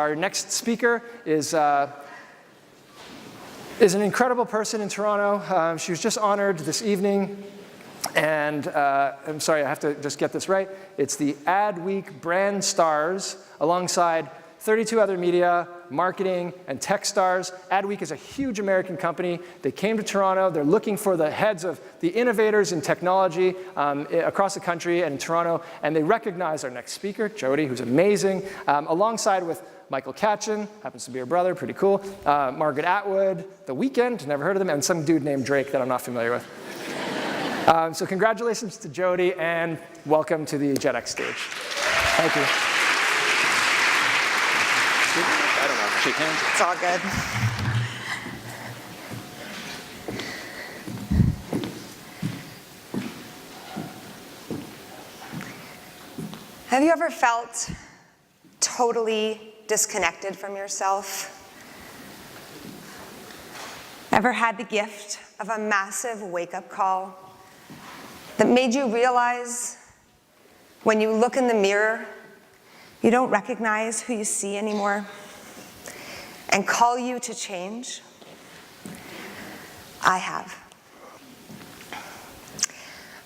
Our next speaker is an incredible person in Toronto. She was just honored this evening. And I'm sorry, I have to just get this right. It's the Adweek Brand Stars alongside 32 other media, marketing, and tech stars. Adweek is a huge American company. They came to Toronto. They're looking for the heads of the innovators in technology across the country and in Toronto. And they recognize our next speaker, Jodi, who's amazing, alongside with Michael Katchen, happens to be her brother, pretty cool, Margaret Atwood, The Weeknd, never heard of them, and some dude named Drake that I'm not familiar with. So congratulations to Jodi, and welcome to the JEDx stage. Thank you. I don't know, shake hands. It's all good. Have you ever felt totally disconnected from yourself? Ever had the gift of a massive wake-up call that made you realize when you look in the mirror, you don't recognize who you see anymore, and call you to change? I have.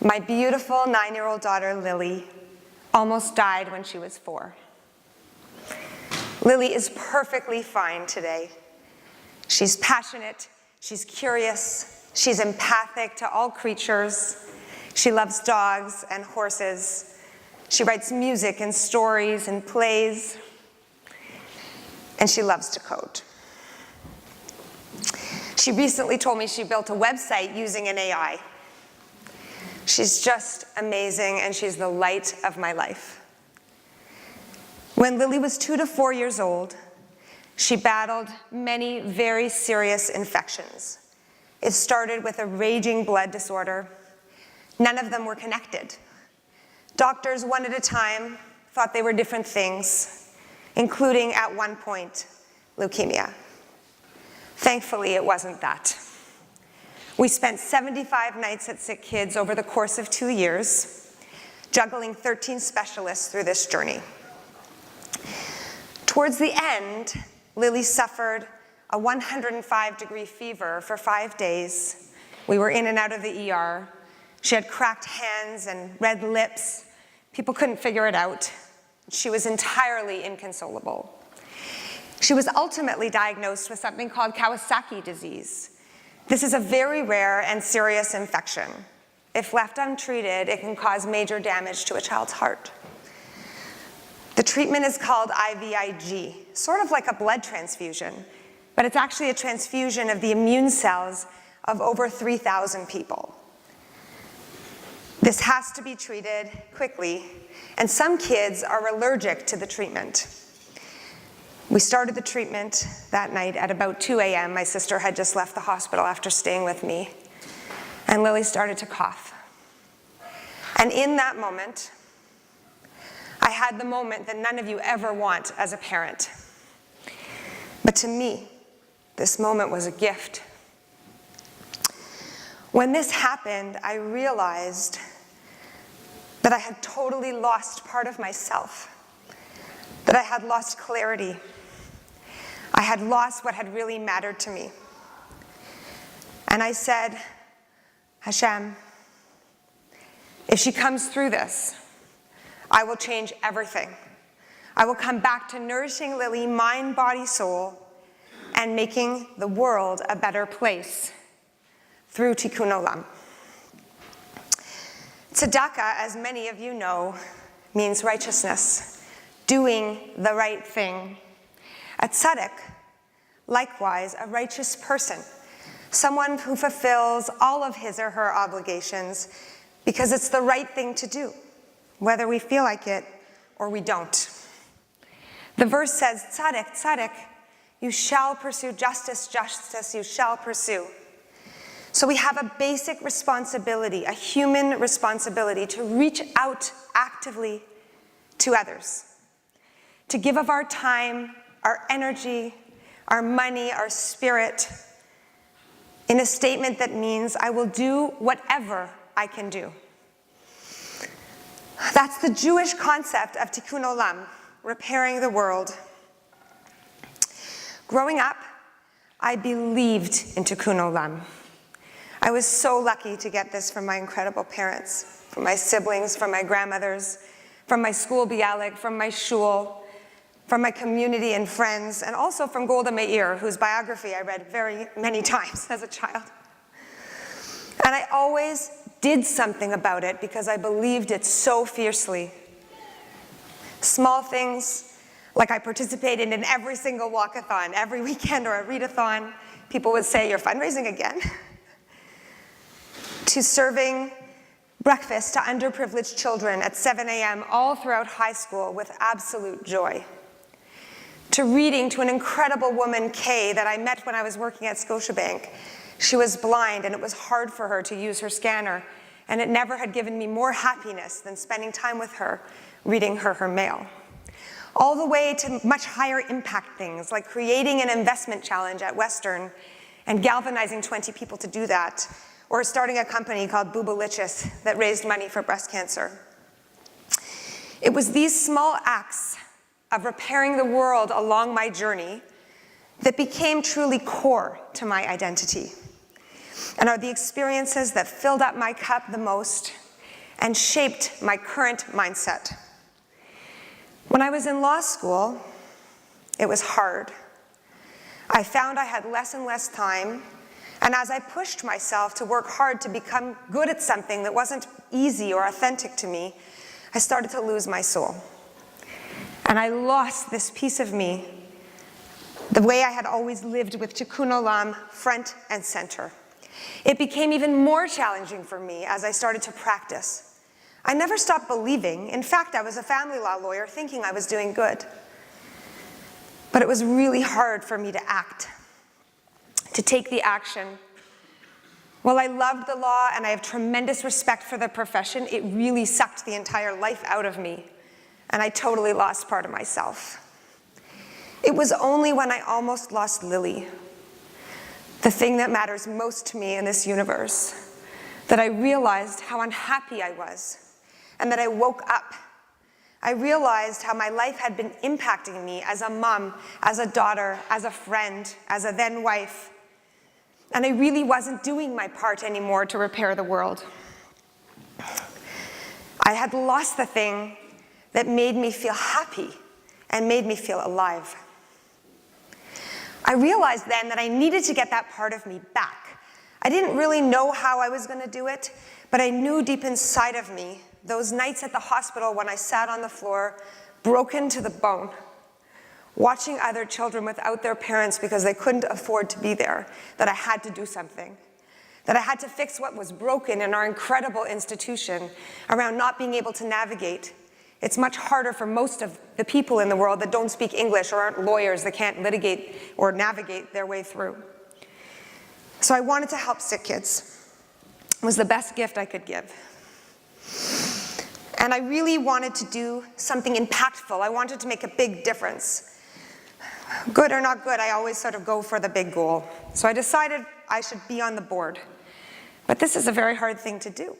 My beautiful 9-year-old daughter, Lily, almost died when she was 4. Lily is perfectly fine today. She's passionate, she's curious, she's empathic to all creatures. She loves dogs and horses. She writes music and stories and plays, and she loves to code. She recently told me she built a website using an AI. She's just amazing, and she's the light of my life. When Lily was 2 to 4 years old, she battled many very serious infections. It started with a raging blood disorder. None of them were connected. Doctors, one at a time, thought they were different things, including, at one point, leukemia. Thankfully, it wasn't that. We spent 75 nights at Sick Kids over the course of 2 years, juggling 13 specialists through this journey. Towards the end, Lily suffered a 105-degree fever for 5 days. We were in and out of the ER. She had cracked hands and red lips. People couldn't figure it out. She was entirely inconsolable. She was ultimately diagnosed with something called Kawasaki disease. This is a very rare and serious infection. If left untreated, it can cause major damage to a child's heart. The treatment is called IVIG, sort of like a blood transfusion, but it's actually a transfusion of the immune cells of over 3,000 people. This has to be treated quickly, and some kids are allergic to the treatment. We started the treatment that night at about 2 a.m. My sister had just left the hospital after staying with me, and Lily started to cough. And in that moment, I had the moment that none of you ever want as a parent. But to me, this moment was a gift. When this happened, I realized that I had totally lost part of myself, that I had lost clarity. I had lost what had really mattered to me. And I said, Hashem, if she comes through this, I will change everything. I will come back to nourishing Lily, mind, body, soul, and making the world a better place through Tikkun Olam. Tzedakah, as many of you know, means righteousness, doing the right thing. A tzaddik, likewise, a righteous person, someone who fulfills all of his or her obligations because it's the right thing to do, whether we feel like it or we don't. The verse says, tzaddik, tzaddik, you shall pursue justice, justice you shall pursue. So we have a basic responsibility, a human responsibility, to reach out actively to others, to give of our time, our energy, our money, our spirit, in a statement that means I will do whatever I can do. That's the Jewish concept of Tikkun Olam, repairing the world. Growing up, I believed in Tikkun Olam. I was so lucky to get this from my incredible parents, from my siblings, from my grandmothers, from my school bialik, from my shul, from my community and friends, and also from Golda Meir, whose biography I read very many times as a child. And I always did something about it because I believed it so fiercely. Small things, like I participated in every single walkathon, every weekend or a readathon. People would say, "You're fundraising again?" To serving breakfast to underprivileged children at 7 a.m. all throughout high school with absolute joy. To reading to an incredible woman, Kay, that I met when I was working at Scotiabank. She was blind and it was hard for her to use her scanner, and it never had given me more happiness than spending time with her, reading her mail. All the way to much higher impact things, like creating an investment challenge at Western and galvanizing 20 people to do that, or starting a company called Boobalicious that raised money for breast cancer. It was these small acts of repairing the world along my journey that became truly core to my identity, and are the experiences that filled up my cup the most and shaped my current mindset. When I was in law school, it was hard. I found I had less and less time, and as I pushed myself to work hard to become good at something that wasn't easy or authentic to me, I started to lose my soul. And I lost this piece of me, the way I had always lived with Tikkun Olam front and center. It became even more challenging for me as I started to practice. I never stopped believing. In fact, I was a family law lawyer thinking I was doing good. But it was really hard for me to act, to take the action. While I loved the law and I have tremendous respect for the profession, it really sucked the entire life out of me, and I totally lost part of myself. It was only when I almost lost Lily, the thing that matters most to me in this universe, that I realized how unhappy I was, and that I woke up. I realized how my life had been impacting me as a mom, as a daughter, as a friend, as a then wife. And I really wasn't doing my part anymore to repair the world. I had lost the thing that made me feel happy and made me feel alive. I realized then that I needed to get that part of me back. I didn't really know how I was going to do it, but I knew deep inside of me, those nights at the hospital when I sat on the floor, broken to the bone, watching other children without their parents because they couldn't afford to be there, that I had to do something, that I had to fix what was broken in our incredible institution around not being able to navigate. It's much harder for most of the people in the world that don't speak English or aren't lawyers that can't litigate or navigate their way through. So I wanted to help sick kids. It was the best gift I could give. And I really wanted to do something impactful. I wanted to make a big difference. Good or not good, I always sort of go for the big goal. So I decided I should be on the board. But this is a very hard thing to do.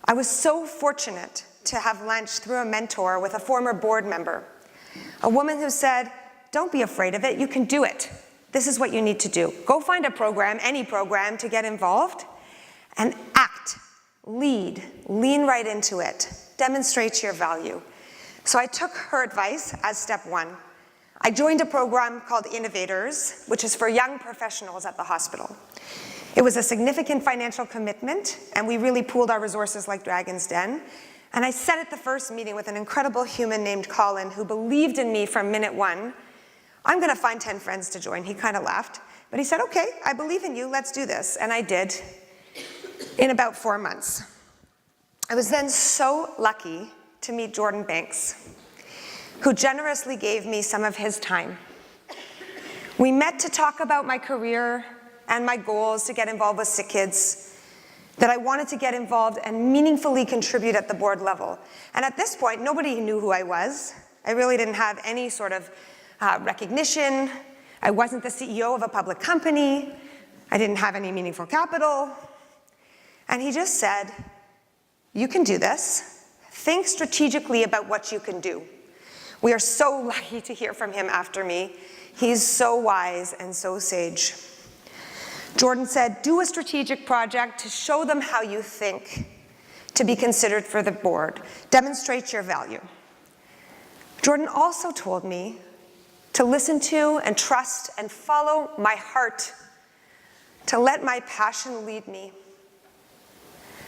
I was so fortunate to have lunch through a mentor with a former board member, a woman who said, "Don't be afraid of it, you can do it. This is what you need to do. Go find a program, any program, to get involved, and act, lead, lean right into it, demonstrate your value." So I took her advice as step one. I joined a program called Innovators, which is for young professionals at the hospital. It was a significant financial commitment, and we really pooled our resources like Dragon's Den. And I said at the first meeting with an incredible human named Colin, who believed in me from minute one, "I'm going to find 10 friends to join." He kind of laughed, but he said, "Okay, I believe in you, let's do this." And I did in about 4 months. I was then so lucky to meet Jordan Banks, who generously gave me some of his time. We met to talk about my career and my goals to get involved with sick kids, that I wanted to get involved and meaningfully contribute at the board level. And at this point, nobody knew who I was. I really didn't have any sort of recognition. I wasn't the CEO of a public company. I didn't have any meaningful capital. And he just said, "You can do this. Think strategically about what you can do." We are so lucky to hear from him after me. He's so wise and so sage. Jordan said, do a strategic project to show them how you think, to be considered for the board. Demonstrate your value. Jordan also told me to listen to and trust and follow my heart, to let my passion lead me,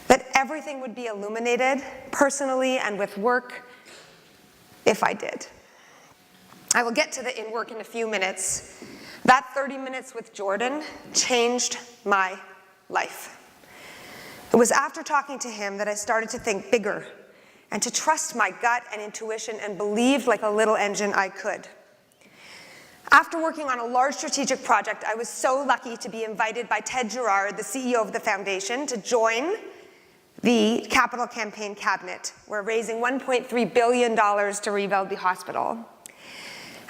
that everything would be illuminated personally and with work if I did. I will get to the in work in a few minutes. That 30 minutes with Jordan changed my life. It was after talking to him that I started to think bigger and to trust my gut and intuition and believe like a little engine I could. After working on a large strategic project, I was so lucky to be invited by Ted Gerard, the CEO of the foundation, to join the capital campaign cabinet. We're raising $1.3 billion to rebuild the hospital.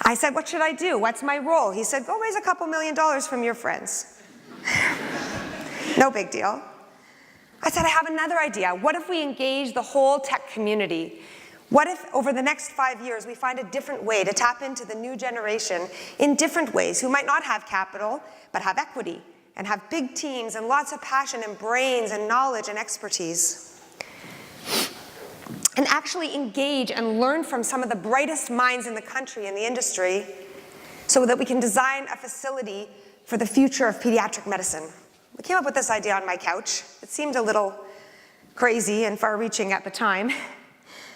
I said, what should I do? What's my role? He said, go raise a couple $1 million from your friends. No big deal. I said, I have another idea. What if we engage the whole tech community? What if over the next 5 years we find a different way to tap into the new generation in different ways who might not have capital but have equity and have big teams and lots of passion and brains and knowledge and expertise, and actually engage and learn from some of the brightest minds in the country and the industry so that we can design a facility for the future of pediatric medicine. We came up with this idea on my couch. It seemed a little crazy and far-reaching at the time,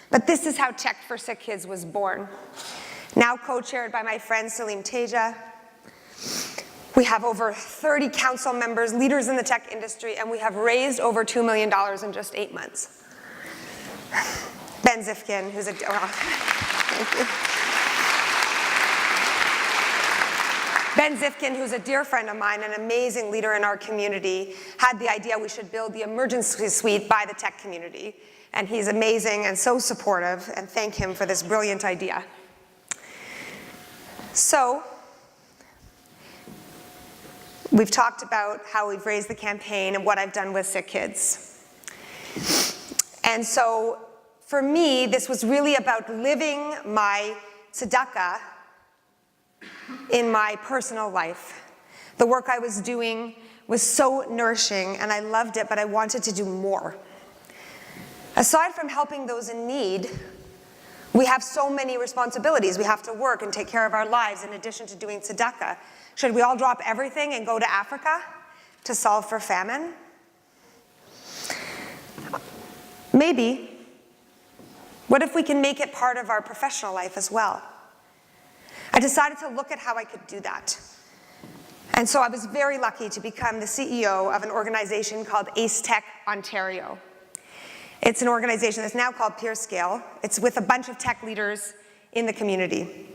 but this is how Tech for Sick Kids was born. Now co-chaired by my friend Salim Teja. We have over 30 council members, leaders in the tech industry, and we have raised over $2 million in just 8 months. Ben Zifkin, who's a, thank you. Ben Zifkin, who's a dear friend of mine, an amazing leader in our community, had the idea we should build the emergency suite by the tech community. And he's amazing and so supportive, and thank him for this brilliant idea. So, we've talked about how we've raised the campaign and what I've done with sick kids. And so, for me, this was really about living my tzedakah in my personal life. The work I was doing was so nourishing, and I loved it, but I wanted to do more. Aside from helping those in need, we have so many responsibilities. We have to work and take care of our lives in addition to doing tzedakah. Should we all drop everything and go to Africa to solve for famine? Maybe. What if we can make it part of our professional life as well? I decided to look at how I could do that. And so I was very lucky to become the CEO of an organization called Ace Tech Ontario. It's an organization that's now called PeerScale. It's with a bunch of tech leaders in the community.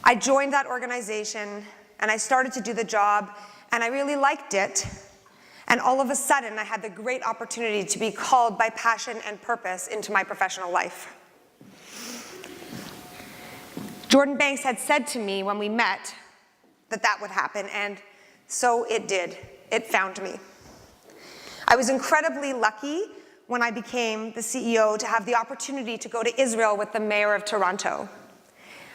I joined that organization and I started to do the job, and I really liked it. And all of a sudden, I had the great opportunity to be called by passion and purpose into my professional life. Jordan Banks had said to me when we met that that would happen, and so it did. It found me. I was incredibly lucky when I became the CEO to have the opportunity to go to Israel with the mayor of Toronto.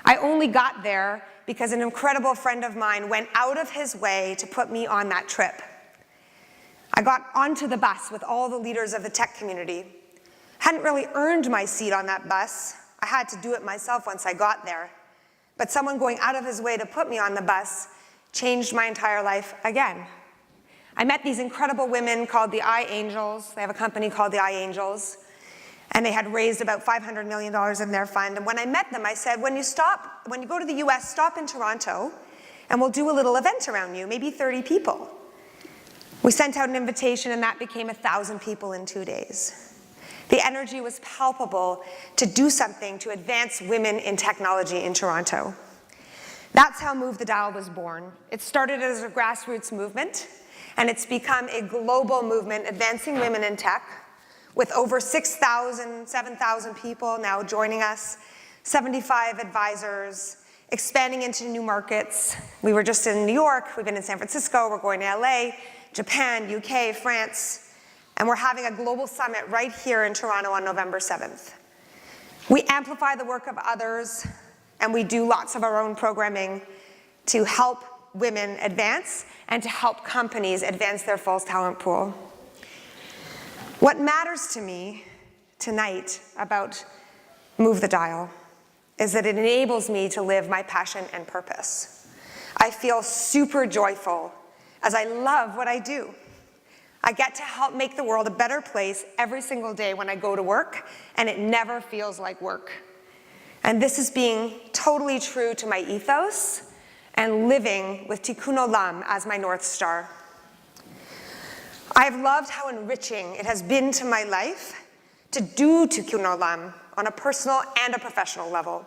I only got there because an incredible friend of mine went out of his way to put me on that trip. I got onto the bus with all the leaders of the tech community. Hadn't really earned my seat on that bus. I had to do it myself once I got there. But someone going out of his way to put me on the bus changed my entire life again. I met these incredible women called the iAngels. They have a company called the iAngels. And they had raised about $500 million in their fund. And when I met them, I said, when you go to the US, stop in Toronto, and we'll do a little event around you, maybe 30 people. We sent out an invitation, and that became 1,000 people in 2 days. The energy was palpable to do something to advance women in technology in Toronto. That's how Move the Dial was born. It started as a grassroots movement, and it's become a global movement advancing women in tech, with over 6,000, 7,000 people now joining us, 75 advisors, expanding into new markets. We were just in New York, we've been in San Francisco, we're going to LA, Japan, UK, France, and we're having a global summit right here in Toronto on November 7th. We amplify the work of others, and we do lots of our own programming, to help women advance and to help companies advance their full talent pool. What matters to me tonight about Move the Dial is that it enables me to live my passion and purpose. I feel super joyful as I love what I do. I get to help make the world a better place every single day when I go to work, and it never feels like work. And this is being totally true to my ethos and living with Tikkun Olam as my North Star. I have loved how enriching it has been to my life to do Tikkun Olam on a personal and a professional level.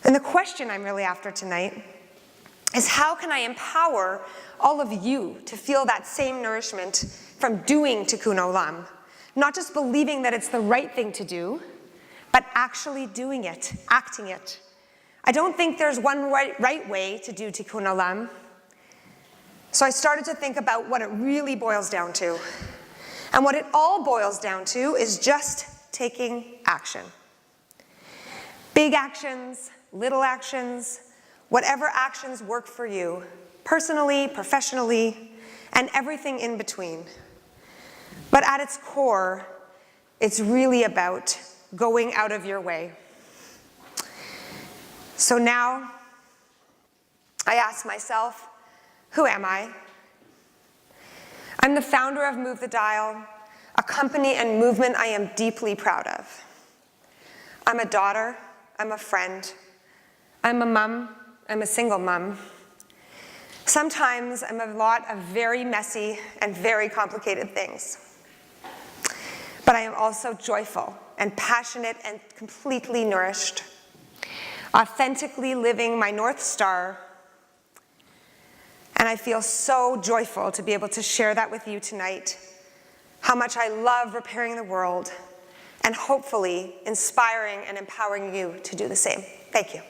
And the question I'm really after tonight is, how can I empower all of you to feel that same nourishment from doing Tikkun Olam? Not just believing that it's the right thing to do, but actually doing it, acting it. I don't think there's one right way to do Tikkun Olam. So I started to think about what it really boils down to. And what it all boils down to is just taking action. Big actions, little actions, whatever actions work for you, personally, professionally, and everything in between. But at its core, it's really about going out of your way. So now, I ask myself, who am I? I'm the founder of Move the Dial, a company and movement I am deeply proud of. I'm a daughter, I'm a friend, I'm a mom, I'm a single mom. Sometimes I'm a lot of very messy and very complicated things. But I am also joyful and passionate and completely nourished, authentically living my North Star. And I feel so joyful to be able to share that with you tonight, how much I love repairing the world and hopefully inspiring and empowering you to do the same. Thank you.